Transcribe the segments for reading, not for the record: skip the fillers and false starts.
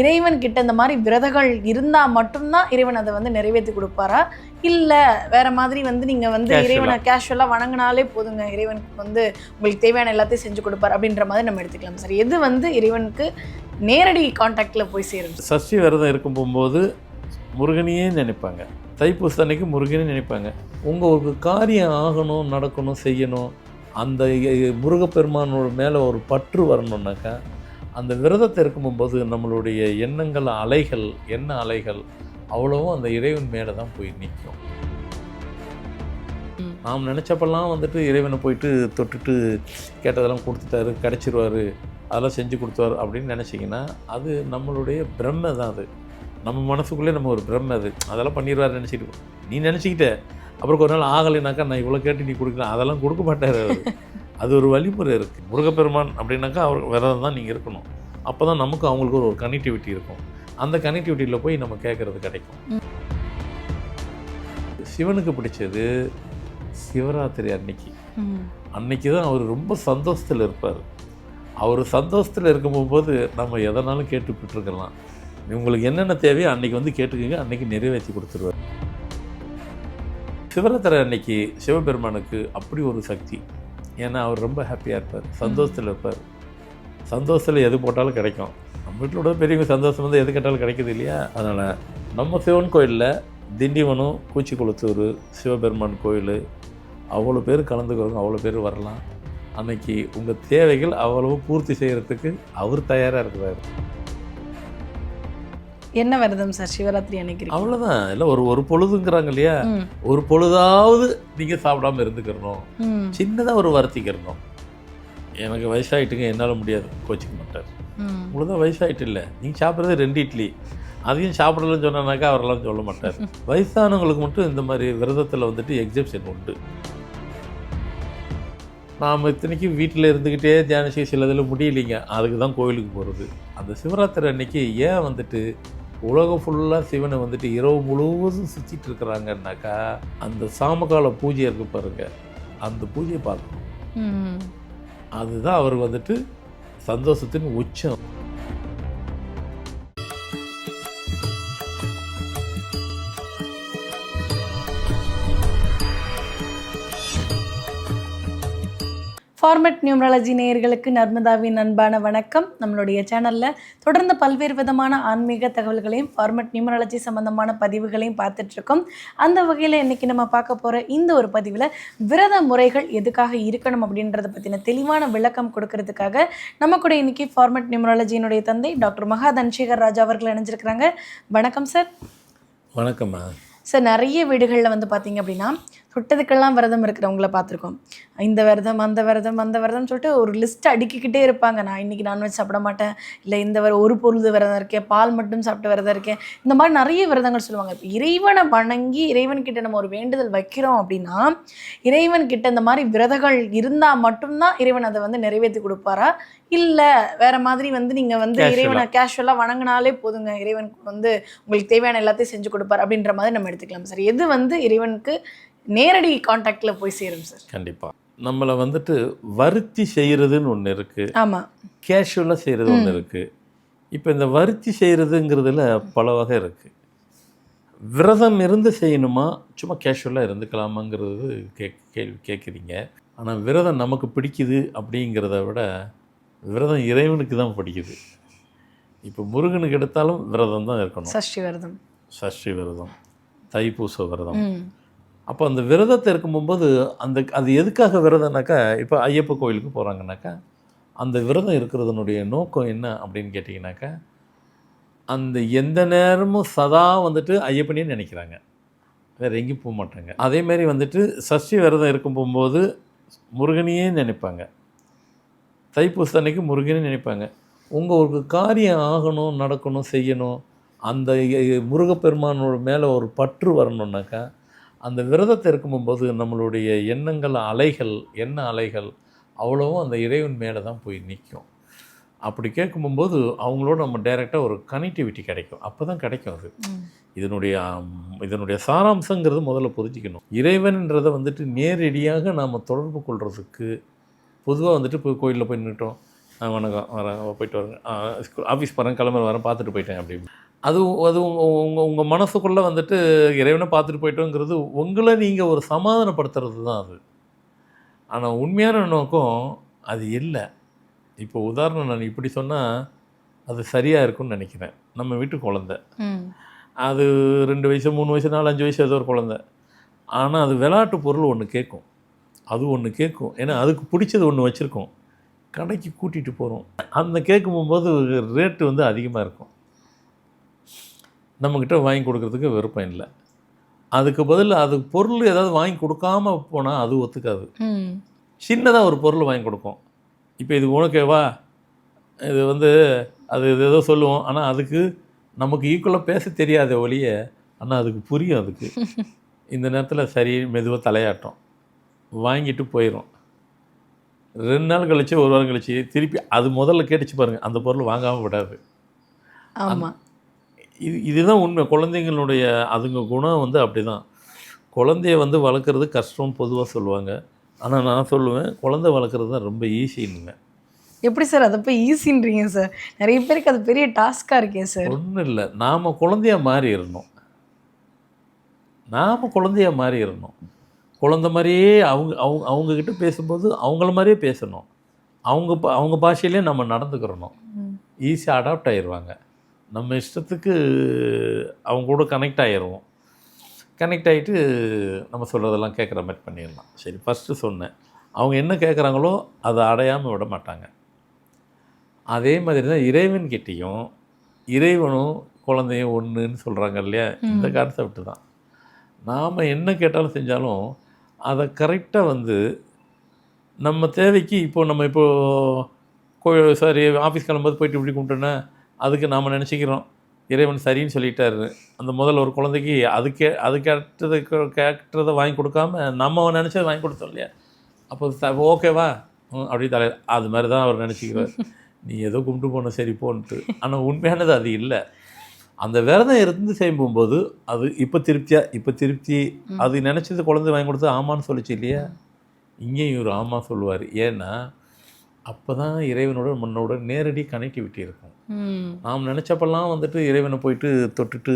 இறைவன் கிட்ட இந்த மாதிரி விரதங்கள் இருந்தால் மட்டும்தான் இறைவன் அதை வந்து நிறைவேற்றி கொடுப்பாரா, இல்லை வேற மாதிரி வந்து நீங்கள் வந்து இறைவனை கேஷுவலாக வணங்கினாலே போதுங்க, இறைவனுக்கு வந்து உங்களுக்கு தேவையான எல்லாத்தையும் செஞ்சு கொடுப்பார் அப்படின்ற மாதிரி நம்ம எடுத்துக்கலாம் சார்? எது வந்து இறைவனுக்கு நேரடி கான்டாக்டில் போய் சேரும்? சஷ்டி விரதம் இருக்கும் போகும்போது முருகனையே நினைப்பாங்க, தைப்பூச அன்னைக்கு முருகனே நினைப்பாங்க. உங்கள் ஒரு காரியம் ஆகணும், நடக்கணும், செய்யணும், அந்த முருகப்பெருமானோட மேலே ஒரு பற்று வரணுன்னாக்கா அந்த விரதத்தை இருக்கும்போது நம்மளுடைய எண்ணங்கள் அலைகள், எண்ண அலைகள் அவ்வளவும் அந்த இறைவன் மேலே தான் போய் நிற்கும். நாம் நினச்சப்பெல்லாம் வந்துட்டு இறைவனை போயிட்டு தொட்டுட்டு கேட்டதெல்லாம் கொடுத்துட்டாரு, கிடச்சிருவார், அதெல்லாம் செஞ்சு கொடுத்தாரு அப்படின்னு நினச்சிங்கன்னா அது நம்மளுடைய பிரம்மை தான். அது நம்ம மனசுக்குள்ளே நம்ம ஒரு பிரம்மை, அதெல்லாம் பண்ணிடுவார் நினச்சிட்டு நீ நினச்சிக்கிட்ட அப்புறம் ஒரு நாள் ஆகலைனாக்கா நான் இவ்வளோ கேட்டு நீ கொடுக்கலாம், அதெல்லாம் கொடுக்க மாட்டார். அது ஒரு வழிமுறை இருக்குது. முருகப்பெருமான் அப்படின்னாக்கா அவர் விரதம் தான் நீங்கள் இருக்கணும். அப்போ தான் நமக்கு அவங்களுக்கு ஒரு கனெக்டிவிட்டி இருக்கும். அந்த கனெக்டிவிட்டியில் போய் நம்ம கேட்குறது கிடைக்கும். சிவனுக்கு பிடிச்சது சிவராத்திரி அன்னைக்கு தான் அவர் ரொம்ப சந்தோஷத்தில் இருப்பார். அவர் சந்தோஷத்தில் இருக்கும்போது நம்ம எதனாலும் கேட்டுக்கிட்டுருக்கலாம். உங்களுக்கு என்னென்ன தேவையோ அன்றைக்கி வந்து கேட்டுக்கோங்க, அன்றைக்கி நிறைவேற்றி கொடுத்துருவார். சிவராத்திரி அன்னைக்கு சிவபெருமானுக்கு அப்படி ஒரு சக்தி. ஏன்னா அவர் ரொம்ப ஹாப்பியாக இருப்பார், சந்தோஷத்தில் இருப்பார். சந்தோஷத்தில் எது போட்டாலும் கிடைக்கும். நம்ம வீட்டிலோட பெரியவங்க சந்தோஷம் வந்து எது கேட்டாலும் கிடைக்குது இல்லையா? அதனால் நம்ம சிவன் கோயிலில் திண்டிவனம், கூச்சிக்குளத்தூர் சிவபெருமான் கோயில் அவ்வளோ பேர் கலந்துக்கிறவங்க, அவ்வளோ பேர் வரலாம். அன்னைக்கு உங்கள் தேவைகள் அவ்வளவு பூர்த்தி செய்கிறதுக்கு அவர் தயாராக இருக்கிறார். என்ன விரதம் சார் சிவராத்திரி அன்னைக்கு? அவ்வளோதான். இல்லை ஒரு பொழுதுங்கிறாங்க இல்லையா, ஒரு பொழுதாவது நீங்கள் சாப்பிடாம இருந்துக்கிறணும், சின்னதாக ஒரு வருத்திக்கிறணும். எனக்கு வயசாகிட்டுங்க, என்னால் முடியாது, கோச்சிக்க மாட்டார். உங்களுக்கு தான் வயசாகிட்டு இல்லை, நீங்கள் சாப்பிட்றது 2 இட்லி, அதையும் சாப்பிடலன்னு சொன்னாக்கா அவரெல்லாம் சொல்ல மாட்டார். வயசானவங்களுக்கு மட்டும் இந்த மாதிரி விரதத்தில் வந்துட்டு எக்ஸப்ஷன் உண்டு. நாம் இத்தனைக்கு வீட்டில் இருந்துக்கிட்டே தியானிச்சு சிலதில் முடியலைங்க, அதுக்கு தான் கோயிலுக்கு போகிறது. அந்த சிவராத்திரி அன்னைக்கு ஏன் வந்துட்டு உலகம் ஃபுல்லாக சிவனை வந்துட்டு இரவு முழுவதும் சுற்றிட்டு இருக்கிறாங்கன்னாக்கா அந்த சாமகால பூஜை இருக்கு பாருங்க, அந்த பூஜையை பார்க்கணும். அதுதான் அவர் வந்துட்டு சந்தோஷத்தின் உச்சம். ஃபார்மட் நியூமராலஜி நேயர்களுக்கு நர்மதாவின் அன்பான வணக்கம். நம்மளுடைய சேனலில் தொடர்ந்து பல்வேறு விதமான ஆன்மீக தகவல்களையும் ஃபார்மட் நியூமராலஜி சம்மந்தமான பதிவுகளையும் பார்த்துட்ருக்கோம். அந்த வகையில் இன்றைக்கி நம்ம பார்க்க போகிற இந்த ஒரு பதிவில் விரத முறைகள் எதுக்காக இருக்கணும் அப்படின்றத பற்றின தெளிவான விளக்கம் கொடுக்கறதுக்காக நம்ம கூட இன்றைக்கி ஃபார்மட் நியூமராலஜியினுடைய தந்தை டாக்டர் மகா தனசேகர் ராஜா அவர்கள் இணைஞ்சிருக்கிறாங்க. வணக்கம் சார். வணக்கம்மா சார். நிறைய வீடுகளில் வந்து பார்த்திங்க அப்படின்னா தொட்டதுக்கெல்லாம் விரதம் இருக்கிறவங்கள பார்த்துருக்கோம். இந்த விரதம் அந்த விரதம் அந்த விரதம் சொல்லிட்டு ஒரு லிஸ்ட் அடுக்கிக்கிட்டே இருப்பாங்க. நான் இன்றைக்கி நான்வெஜ் சாப்பிட மாட்டேன், இல்லை இந்த ஒரு பொழுது விரதம் இருக்கேன், பால் மட்டும் சாப்பிட்டு விரதம் இருக்கேன், இந்த மாதிரி நிறைய விரதங்கள் சொல்லுவாங்க. இப்போ இறைவனை வணங்கி இறைவன்கிட்ட நம்ம ஒரு வேண்டுதல் வைக்கிறோம் அப்படின்னா இறைவன்கிட்ட இந்த மாதிரி விரதங்கள் இருந்தால் மட்டும்தான் இறைவன் அதை வந்து நிறைவேற்றி கொடுப்பாரா, இல்லை வேற மாதிரி வந்து நீங்கள் வந்து இறைவனை கேஷுவலாக வணங்கினாலே போதுங்க, இறைவனுக்கு வந்து உங்களுக்கு தேவையான எல்லாத்தையும் செஞ்சு கொடுப்பார் அப்படின்ற மாதிரி நம்ம எடுத்துக்கலாம் சார்? எது வந்து இறைவனுக்கு நேரடி கான்டாக்டில் போய் சேரும் சார்? கண்டிப்பாக நம்மளை வந்துட்டு வருத்தி செய்கிறதுன்னு ஒன்று இருக்குது, ஆமாம், கேஷுவலாக செய்கிறது ஒன்று இருக்குது. இப்போ இந்த வருத்தி செய்கிறதுங்கிறதுல பல வகை இருக்குது. விரதம் இருந்து செய்யணுமா, சும்மா கேஷுவலாக இருந்துக்கலாமாங்கிறது கேள்வி கேட்குறீங்க. ஆனால் விரதம் நமக்கு பிடிக்குது அப்படிங்கிறத விட விரதம் இறைவனுக்கு தான் பிடிக்குது. இப்போ முருகனுக்கு எடுத்தாலும் விரதம் தான் இருக்கணும். சஷ்டி விரதம், தைப்பூச விரதம். அப்போ அந்த விரதத்தை இருக்கும்போது அது எதுக்காக விரதம்னாக்கா, இப்போ ஐயப்ப கோயிலுக்கு போகிறாங்கனாக்கா அந்த விரதம் இருக்கிறதுனுடைய நோக்கம் என்ன அப்படின்னு கேட்டிங்கனாக்கா, அந்த எந்த நேரமும் சதா வந்துட்டு ஐயப்பனையே நினைக்கிறாங்க, வேறு எங்கேயும் போக மாட்டாங்க. அதேமாரி வந்துட்டு சஷ்டி விரதம் இருக்கும் போகும்போது முருகனையே நினைப்பாங்க, தைப்பூச அன்னைக்கு முருகனே நினைப்பாங்க. உங்கள் ஒரு காரியம் ஆகணும், நடக்கணும், செய்யணும், அந்த முருகப்பெருமானோட மேலே ஒரு பற்று வரணுன்னாக்கா அந்த விரதத்தை இருக்கும்போது நம்மளுடைய எண்ணங்கள் அலைகள், எண்ண அலைகள் அவ்வளவும் அந்த இறைவன் மேலே தான் போய் நிற்கும். அப்படி கேட்கும்போது அவங்களோட நம்ம டைரெக்டாக ஒரு கனெக்டிவிட்டி கிடைக்கும். அப்போ தான் கிடைக்கும் அது. இதனுடைய சாராம்சங்கிறது முதல்ல புரிஞ்சிக்கணும். இறைவன்ன்றதை வந்துட்டு நேரடியாக நாம் தொடர்பு கொள்வதுக்கு பொதுவாக வந்துட்டு போய் கோயிலில் போய் நின்றுட்டோம், வணக்கம் வரேன் போயிட்டு வரேங்க, ஆஃபீஸ் போகிறேன், கிளம்புற வரேன், பார்த்துட்டு போயிட்டேன் அப்படின்னு. அது அது உங்கள் மனசுக்குள்ளே வந்துட்டு இறைவனை பார்த்துட்டு போயிட்டோங்கிறது உங்களை நீங்கள் ஒரு சமாதானப்படுத்துறது தான் அது. ஆனால் உண்மையான நோக்கம் அது இல்லை. இப்போ உதாரணம் நான் இப்படி சொன்னால் அது சரியாக இருக்கும்னு நினைக்கிறேன். நம்ம வீட்டு குழந்தை, அது 2 வயசு 3 வயசு 4 5 வயசு ஏதோ ஒரு குழந்தை. ஆனால் அது விளையாட்டு பொருள் ஒன்று கேட்கும், அது ஒன்று கேட்கும். ஏன்னா அதுக்கு பிடிச்சது ஒன்று வச்சுருக்கோம், கடைக்கு கூட்டிகிட்டு போகிறோம். அந்த கேட்கும்போது ரேட்டு வந்து அதிகமாக இருக்கும், நம்மக்கிட்ட வாங்கி கொடுக்குறதுக்கு விருப்பம் இல்லை. அதுக்கு பதில் அது பொருள் ஏதாவது வாங்கி கொடுக்காம போனால் அது ஒத்துக்காது. சின்னதாக ஒரு பொருள் வாங்கி கொடுக்கும். இப்போ இது உனக்கேவா, இது வந்து அது ஏதோ சொல்லுவோம். ஆனால் அதுக்கு நமக்கு ஈக்குவலாக பேச தெரியாத ஒழிய, ஆனால் அதுக்கு புரியும். அதுக்கு இந்த நேரத்தில் சரி மெதுவாக தலையாட்டம் வாங்கிட்டு போயிடும். 2 நாள் கழிச்சு 1 வாரம் கழிச்சு திருப்பி அது முதல்ல கேட்டுச்சு பாருங்கள், அந்த பொருள் வாங்காமல் விடாது. ஆமாம், இதுதான் உண்மை. குழந்தைங்களுடைய அதுங்க குணம் வந்து அப்படி தான். குழந்தைய வந்து வளர்க்குறது கஷ்டம்னு பொதுவாக சொல்லுவாங்க. ஆனால் நான் சொல்லுவேன், குழந்தை வளர்க்குறது தான் ரொம்ப ஈஸின்னுங்க. எப்படி சார் அதை போய் ஈஸின்றீங்க சார்? நிறைய பேருக்கு அது பெரிய டாஸ்காக இருக்கே சார். ஒன்றும் இல்லை, நாம் குழந்தையாக மாறிடணும். நாம் குழந்தையாக மாறிடணும். குழந்த மாதிரியே அவங்கக்கிட்ட பேசும்போது அவங்கள மாதிரியே பேசணும். அவங்க பாஷையிலே நம்ம நடந்துக்கிறணும். ஈஸியாக அடாப்ட் ஆகிடுவாங்க. நம்ம இஷ்டத்துக்கு அவங்க கூட கனெக்ட் ஆகிடுவோம். கனெக்ட் ஆகிட்டு நம்ம சொல்கிறதெல்லாம் கேட்குற மாதிரி பண்ணிடலாம். சரி, ஃபஸ்ட்டு சொன்னேன், அவங்க என்ன கேட்குறாங்களோ அதை அடையாமல் விட மாட்டாங்க. அதே மாதிரி தான் இறைவன்கிட்டையும், இறைவனும் குழந்தையும் ஒன்றுன்னு சொல்கிறாங்க இல்லையா, இந்த கான்செப்ட் தான். நாம் என்ன கேட்டாலும் செஞ்சாலும் அதை கரெக்டாக வந்து நம்ம தேவைக்கு, நம்ம சாரி ஆஃபீஸ் கிளம்பும்போது போயிட்டு இப்படி கும்பிட்டோன்னா அதுக்கு நாம் நினச்சிக்கிறோம் இறைவன் சரின்னு சொல்லிட்டாரு. அந்த முதல்ல ஒரு குழந்தைக்கு அது கேட்டதை வாங்கி கொடுக்காம நம்ம நினச்சதை வாங்கி கொடுத்தோம் இல்லையா, அப்போ ஓகேவா அப்படி அது மாதிரி தான் அவர் நினச்சிக்கிறார். நீ ஏதோ கும்பிட்டு போன சரி போன்ட்டு. ஆனால் உண்மையானது அது இல்லை. அந்த விரதம் இருந்து செய்யும்போது அது இப்போ திருப்தி அது நினச்சது குழந்தை வாங்கி கொடுத்து ஆமான்னு சொல்லிச்சு இல்லையா, இங்கேயும் ஒரு ஆமா சொல்லுவார். ஏன்னா அப்போ தான் இறைவனோட முன்னோட நேரடி கனெக்டிவிட்டி இருக்கும். நாம் நினச்சப்பெல்லாம் வந்துட்டு இறைவனை போயிட்டு தொட்டுட்டு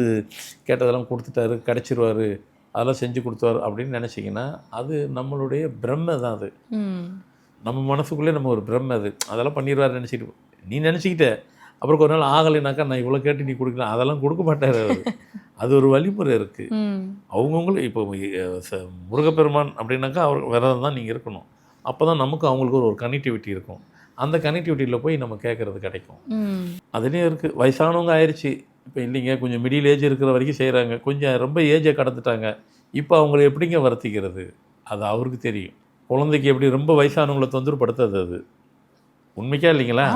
கேட்டதெல்லாம் கொடுத்துட்டாரு, கிடச்சிருவார், அதெல்லாம் செஞ்சு கொடுத்தாரு அப்படின்னு நினச்சிங்கன்னா அது நம்மளுடைய பிரம்மை தான். அது நம்ம மனசுக்குள்ளே நம்ம ஒரு பிரம்மை. அதெல்லாம் பண்ணிடுவார் நினச்சிட்டு நீ நினச்சிக்கிட்ட, அப்புறம் ஒரு நாள் ஆகலைனாக்கா நான் இவ்வளோ கேட்டு நீ கொடுக்கலாம், அதெல்லாம் கொடுக்க மாட்டார் அவர். அது ஒரு வழிமுறை இருக்குது. அவங்கவுங்களும் இப்போ முருகப்பெருமான் அப்படின்னாக்கா அவர் விரதம் தான் நீங்கள் இருக்கணும். அப்போ தான் நமக்கு அவங்களுக்கு ஒரு கனெக்டிவிட்டி இருக்கும். அந்த கனெக்டிவிட்டியில் போய் நம்ம கேட்குறது கிடைக்கும். அதுலேயும் இருக்குது. வயசானவங்க ஆயிடுச்சு, இப்போ இல்லைங்க கொஞ்சம் மிடில் ஏஜ் இருக்கிற வரைக்கும் செய்கிறாங்க, கொஞ்சம் ரொம்ப ஏஜை கடந்துட்டாங்க, இப்போ அவங்கள எப்படிங்க வருத்திக்கிறது, அது அவருக்கு தெரியும். குழந்தைக்கு எப்படி ரொம்ப வயசானவங்களை தொந்தரப்படுத்தாது அது, உண்மைக்கா இல்லைங்களா?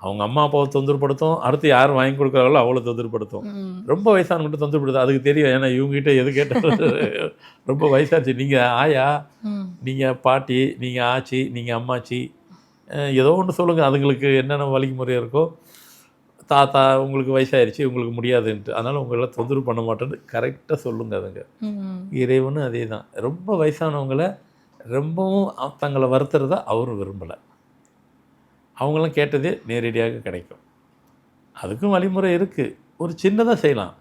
அவங்க அம்மா அப்பாவை தொந்தரப்படுத்தும், அடுத்து யார் வாங்கி கொடுக்குறாங்களோ அவளை தொந்தரப்படுத்தும். ரொம்ப வயசானவங்கிட்ட தொந்தரப்படுது, அதுக்கு தெரியும். ஏன்னா இவங்ககிட்ட எது கேட்டாலும் ரொம்ப வயசாச்சு, நீங்கள் ஆயா, நீங்கள் பாட்டி, நீங்கள் ஆச்சி, நீங்கள் அம்மாச்சி, ஏதோ ஒன்று சொல்லுங்கள், அதுங்களுக்கு என்னென்ன வழிமுறை இருக்கோ. தாத்தா உங்களுக்கு வயசாயிருச்சு, உங்களுக்கு முடியாதுன்ட்டு, அதனால் உங்களெல்லாம் தொந்தரவு பண்ண மாட்டேன்னு கரெக்டாக சொல்லுங்கள். அதுங்க இறைவனும் அதே தான். ரொம்ப வயசானவங்களை ரொம்பவும் தங்களை வருத்துறதா அவரும் விரும்பலை. அவங்களாம் கேட்டதே நேரடியாக கிடைக்கும். அதுக்கும் வழிமுறை இருக்குது. ஒரு சின்னதாக செய்யலாம்.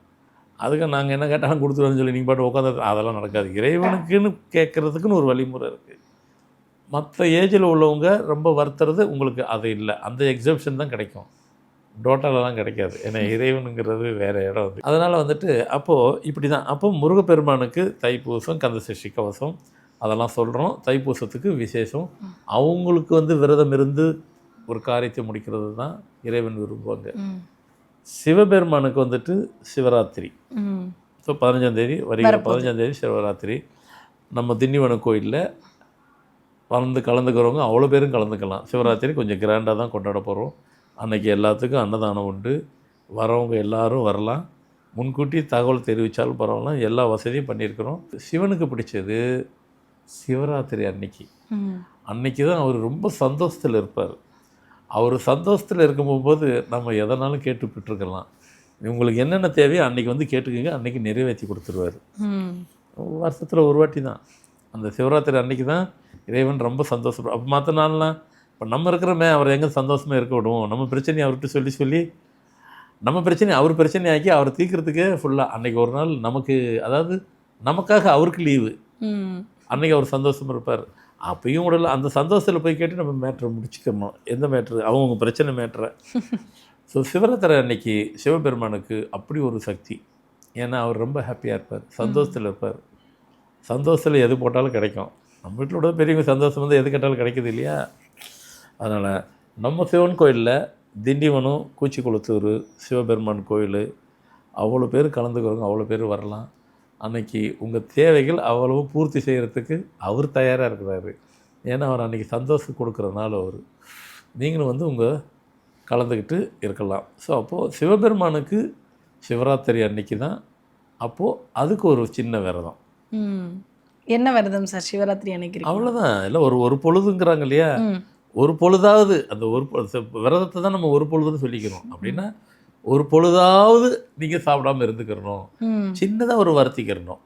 அதுக்கு நாங்கள் என்ன கேட்டாலும் கொடுத்துருவோன்னு சொல்லி நீங்கள் பாட்டு உட்காந்து அதெல்லாம் நடக்காது. இறைவனுக்குன்னு கேட்குறதுக்குன்னு ஒரு வழிமுறை இருக்குது. மற்ற ஏஜில் உள்ளவங்க ரொம்ப வருத்துறது உங்களுக்கு அது இல்லை, அந்த எக்ஸப்ஷன் தான் கிடைக்கும், டோட்டலெலாம் கிடைக்காது. ஏன்னா இறைவனுங்கிறது வேறு இடம் அது. அதனால் வந்துட்டு அப்போது இப்படி தான். அப்போ முருகப்பெருமானுக்கு தைப்பூசம், கந்தசஷ்டி கவசம் அதெல்லாம் சொல்கிறோம். தைப்பூசத்துக்கு விசேஷம். அவங்களுக்கு வந்து விரதம் இருந்து ஒரு காரியத்தை முடிக்கிறது தான் இறைவன் விரும்புவாங்க. சிவபெருமானுக்கு வந்துட்டு சிவராத்திரி. ஸோ 15ஆம் தேதி வருகிற 15ஆம் தேதி சிவராத்திரி. நம்ம திண்டிவனம் கோயிலில் கலந்துக்கிறவங்க அவ்வளோ பேரும் கலந்துக்கலாம். சிவராத்திரி கொஞ்சம் கிராண்டாக தான் கொண்டாட போகிறோம். அன்றைக்கி எல்லாத்துக்கும் அன்னதானம் உண்டு, வரவங்க எல்லோரும் வரலாம். முன்கூட்டி தகவல் தெரிவித்தாலும் பரவாயில்ல, எல்லா வசதியும் பண்ணியிருக்கிறோம். சிவனுக்கு பிடிச்சது சிவராத்திரி அன்னைக்கு தான் அவர் ரொம்ப சந்தோஷத்தில் இருப்பார். அவர் சந்தோஷத்தில் இருக்கும்போது நம்ம எதனாலும் கேட்டு பெற்றுக்கலாம். உங்களுக்கு என்னென்ன தேவையோ அன்றைக்கி வந்து கேட்டுக்கோங்க, அன்றைக்கி நிறைவேற்றி கொடுத்துருவார். வருஷத்தில் ஒரு வாட்டி தான் அந்த சிவராத்திரி அன்றைக்கி தான் இறைவன் ரொம்ப சந்தோஷப்படுவார். அப்போ மற்ற நாள்லாம் இப்போ நம்ம இருக்கிறோமே அவர் எங்கே சந்தோஷமாக இருக்க விடுவோம், நம்ம பிரச்சனையை அவர்கிட்ட சொல்லி சொல்லி நம்ம பிரச்சனையை அவர் பிரச்சனையாக்கி அவர் தீர்க்கறதுக்கே ஃபுல்லாக அன்றைக்கி ஒரு நாள் நமக்கு, அதாவது நமக்காக அவருக்கு லீவு, அன்றைக்கி அவர் சந்தோஷமாக இருப்பார். அப்பயும் உடல அந்த சந்தோஷத்தில் போய் கேட்டு நம்ம மேட்ரை முடிச்சுக்கணும். எந்த மேட்ரு, அவங்க பிரச்சனை மேட்ரை. ஸோ சிவராத்திரி அன்னைக்கு சிவபெருமானுக்கு அப்படி ஒரு சக்தி. ஏன்னா அவர் ரொம்ப ஹாப்பியாக இருப்பார், சந்தோஷத்தில் இருப்பார். சந்தோஷத்தில் எது போட்டாலும் கிடைக்கும். நம்ம வீட்டில் கூட பெரியவங்க சந்தோஷம் வந்து எது கேட்டாலும் கிடைக்குது இல்லையா? அதனால் நம்ம சிவன் கோயிலில் திண்டிவனம், கூச்சிக்குளத்தூர் சிவபெருமான் கோயில் அவ்வளோ பேர் கலந்துக்கிறவங்க, அவ்வளோ பேர் வரலாம். அன்றைக்கி உங்கள் தேவைகள் அவ்வளவு பூர்த்தி செய்கிறதுக்கு அவர் தயாராக இருக்கிறாரு. ஏன்னா அவர் அன்றைக்கி சந்தோஷம் கொடுக்குறனால அவர், நீங்களும் வந்து உங்கள் கலந்துக்கிட்டு இருக்கலாம். ஸோ அப்போது சிவபெருமானுக்கு சிவராத்திரி அன்னைக்கு தான். அப்போது அதுக்கு ஒரு சின்ன விரதம். என்ன விரதம் சார் சிவராத்திரி அன்னைக்கு? அவ்வளோதான். இல்லை ஒரு பொழுதுங்கிறாங்க இல்லையா, ஒரு பொழுதாவது அந்த ஒரு விரதத்தை தான் நம்ம ஒரு பொழுதுன்னு சொல்லிக்கிறோம். அப்படின்னா ஒரு பொழுதாவது நீங்கள் சாப்பிடாமல் இருந்துக்கிறணும், சின்னதாக ஒரு வருத்திக்கிறணும்.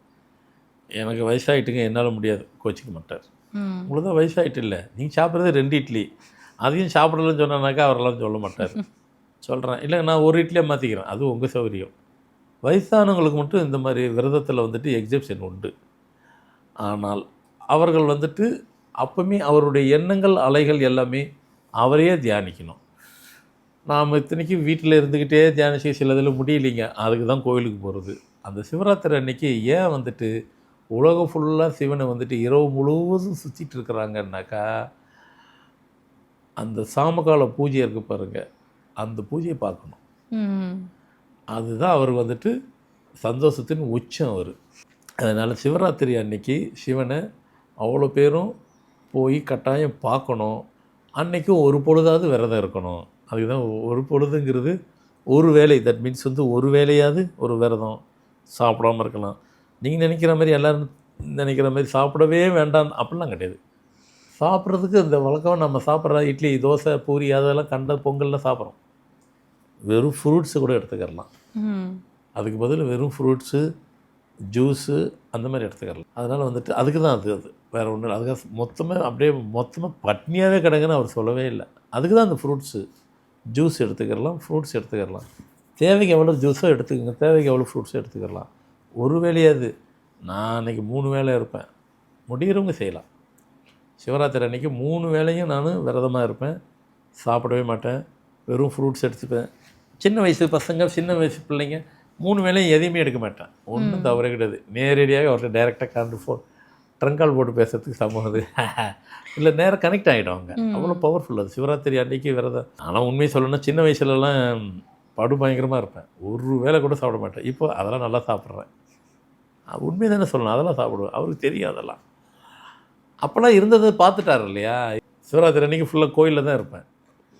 எனக்கு வயசாகிட்டுங்க, என்னால் முடியாது, கோச்சிக்க மாட்டார். உங்களுக்கு தான் வயசாகிட்டு இல்லை, நீங்கள் சாப்பிட்றது 2 இட்லி, அதையும் சாப்பிடலன்னு சொன்னாக்கா அவரெல்லாம் சொல்ல மாட்டார். சொல்கிறேன் இல்லை, நான் ஒரு இட்லியை மாற்றிக்கிறேன், அது உங்கள் சௌகரியம். வயசானவங்களுக்கு மட்டும் இந்த மாதிரி விரதத்தில் வந்துட்டு எக்ஸெப்ஷன் உண்டு. ஆனால் அவர்கள் வந்துட்டு அப்பவுமே அவருடைய எண்ணங்கள் அலைகள் எல்லாமே அவரையே தியானிக்கணும். நாம் இத்தனைக்கும் வீட்டில் இருந்துக்கிட்டே தியானிச்சு சில இதில் முடியலைங்க, அதுக்கு தான் கோயிலுக்கு போகிறது. அந்த சிவராத்திரி அன்னைக்கு ஏன் வந்துட்டு உலகம் ஃபுல்லாக சிவனை வந்துட்டு இரவு முழுவதும் சுற்றிட்டு இருக்கிறாங்கன்னாக்கா, அந்த சாமகால பூஜை இருக்குது பாருங்கள், அந்த பூஜையை பார்க்கணும். அதுதான் அவர் வந்துட்டு சந்தோஷத்தின் உச்சம் அவர். அதனால் சிவராத்திரி அன்னைக்கு சிவனை அவ்வளோ பேரும் போய் கட்டாயம் பார்க்கணும். அன்றைக்கும் ஒரு பொழுதாவது விரதம் இருக்கணும். அதுதான் ஒரு பொழுதுங்கிறது ஒரு வேளை, தட் மீன்ஸ் வந்து ஒரு வேளையாவது ஒரு விரதம் சாப்பிடாமல் இருக்கலாம். நீங்கள் நினைக்கிற மாதிரி எல்லோரும் நினைக்கிற மாதிரி சாப்பிடவே வேண்டாம் அப்படிலாம் கிடையாது. சாப்பிட்றதுக்கு இந்த வழக்கம் நம்ம சாப்பிட்ற இட்லி, தோசை, பூரி அதெல்லாம் கண்ட பொங்கல்லாம் சாப்பிட்றோம். வெறும் ஃப்ரூட்ஸு கூட எடுத்துக்கிறலாம். அதுக்கு பதில் வெறும் ஃப்ரூட்ஸு, ஜூஸு அந்த மாதிரி எடுத்துக்கலாம். அதனால் வந்துட்டு அதுக்கு தான் அது வேறு ஒன்றும் இல்லை. அதுக்காக மொத்தமாக பட்னியாகவே கிடங்குன்னு அவர் சொல்லவே இல்லை. அதுக்கு தான் அந்த ஃப்ரூட்ஸு, ஜூஸ் எடுத்துக்கிறலாம், ஃப்ரூட்ஸ் எடுத்துக்கிறலாம். தேவைக்கு எவ்வளோ ஜூஸோ எடுத்துக்கோங்க, தேவைக்கு எவ்வளோ ஃப்ரூட்ஸோ எடுத்துக்கலாம். ஒரு வேலையாது. நான் அன்றைக்கி 3 வேளை இருப்பேன், முடிகிறவங்க செய்யலாம். சிவராத்திரி அன்றைக்கி 3 வேளையும் நான் விரதமாக இருப்பேன், சாப்பிடவே மாட்டேன், வெறும் ஃப்ரூட்ஸ் எடுத்துப்பேன். சின்ன வயசு பசங்க, சின்ன வயசு பிள்ளைங்க 3 வேளையும் எதையுமே எடுக்க மாட்டேன். ஒன்றும் தவறே கிடையாது. நேரடியாக அவர்கிட்ட டைரெக்டாக கலந்து ட்ரங்கால் போட்டு பேசுறதுக்கு சமம் அது. இல்லை நேராக கனெக்ட் ஆகிடுவாங்க. அவ்வளோ பவர்ஃபுல் அது சிவராத்திரி அன்றைக்கி விரதம். ஆனால் உண்மையை சொல்லணும்னா சின்ன வயசுலலாம் படு பயங்கரமாக இருப்பேன், ஒரு வேளை கூட சாப்பிட மாட்டேன். இப்போ அதெல்லாம் நல்லா சாப்பிட்றேன். உண்மையை தானே சொல்லணும், அதெல்லாம் சாப்பிடுவேன். அவருக்கு தெரியும் அதெல்லாம். அப்போல்லாம் இருந்ததை பார்த்துட்டார் இல்லையா. சிவராத்திரி அன்றைக்கி ஃபுல்லாக கோயிலில் தான் இருப்பேன்,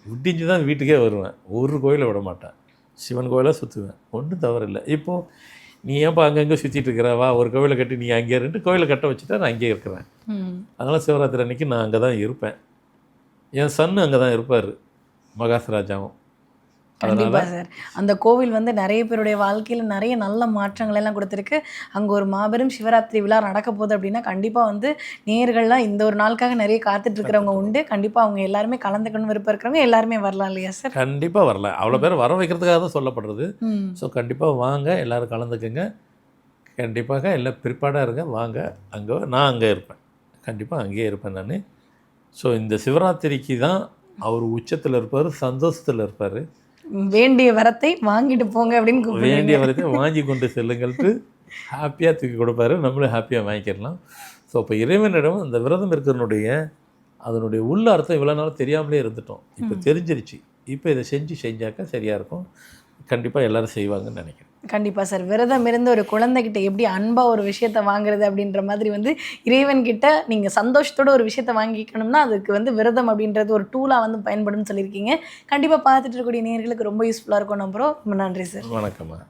விட்டிஞ்சு தான் வீட்டுக்கே வருவேன். ஒரு கோயிலை விட மாட்டேன், சிவன் கோயிலாக சுற்றுவேன். ஒன்றும் தவறு இல்லை. இப்போது நீ ஏன்ப்பா அங்கங்கே சுற்றிட்டு இருக்கிற, வா ஒரு கோவிலை கட்டி நீ அங்கே 2 கோவிலை கட்ட வச்சுட்டா நான் அங்கேயே இருக்கிறேன். அதனால் சிவராத்திரி அன்றைக்கி நான் அங்கே தான் இருப்பேன். என் சன்னு அங்கே தான் இருப்பார், மகாசராஜாவும். கண்டிப்பாக சார். அந்த கோவில் வந்து நிறைய பேருடைய வாழ்க்கையில் நிறைய நல்ல மாற்றங்கள் எல்லாம் கொடுத்துருக்கு. அங்கே ஒரு மாபெரும் சிவராத்திரி விழா நடக்க போகுது அப்படின்னா கண்டிப்பாக வந்து நேயர்கள்லாம் இந்த ஒரு நாளுக்காக நிறைய காத்துட்ருக்கிறவங்க உண்டு. கண்டிப்பாக அவங்க எல்லாருமே கலந்துக்கணும் விருப்பம் இருக்கிறவங்க எல்லாருமே வரலாம் இல்லையா சார்? கண்டிப்பாக வரலாம். அவ்வளோ பேர் வர வைக்கிறதுக்காக தான் சொல்லப்படுறது. ஸோ கண்டிப்பாக வாங்க, எல்லோரும் கலந்துக்குங்க. கண்டிப்பாக எல்லாம் ப்ரிப்பேர்டாக இருங்க, வாங்க. நான் அங்கே இருப்பேன், கண்டிப்பாக அங்கேயே இருப்பேன் நான். ஸோ இந்த சிவராத்திரிக்கு தான் அவர் உச்சத்தில் இருப்பார், சந்தோஷத்தில் இருப்பார். வேண்டிய வரத்தை வாங்கிட்டு போங்க அப்படின்னு வேண்டிய வரத்தை வாங்கி கொண்டு செல்லுங்கள்ட்டு ஹாப்பியாக தூக்கி கொடுப்பாரு, நம்மளும் ஹாப்பியாக வாங்கிக்கிடலாம். ஸோ இப்போ இறைவனிடம் அந்த விரதம் இருக்கிறனுடைய அதனுடைய உள்ள அர்த்தம் இவ்வளோ நாள் தெரியாமலே இருந்துட்டோம், இப்போ தெரிஞ்சிருச்சு. இப்போ இதை செஞ்சாக்கா சரியாக இருக்கும். கண்டிப்பாக எல்லோரும் செய்வாங்கன்னு நினைக்கிறேன். கண்டிப்பாக சார். விரதம் இருந்து ஒரு குழந்தைகிட்ட எப்படி அன்பாக ஒரு விஷயத்தை வாங்குறது அப்படின்ற மாதிரி வந்து இறைவன்கிட்ட நீங்கள் சந்தோஷத்தோடு ஒரு விஷயத்தை வாங்கிக்கணும்னா அதுக்கு வந்து விரதம் அப்படின்றது ஒரு டூலாக வந்து பயன்படும்னு சொல்லியிருக்கீங்க. கண்டிப்பாக பார்த்துட்டு இருக்கக்கூடிய நேயர்களுக்கு ரொம்ப யூஸ்ஃபுல்லாக இருக்கும் நம்புகிறோம். ரொம்ப நன்றி சார். வணக்கம்மா.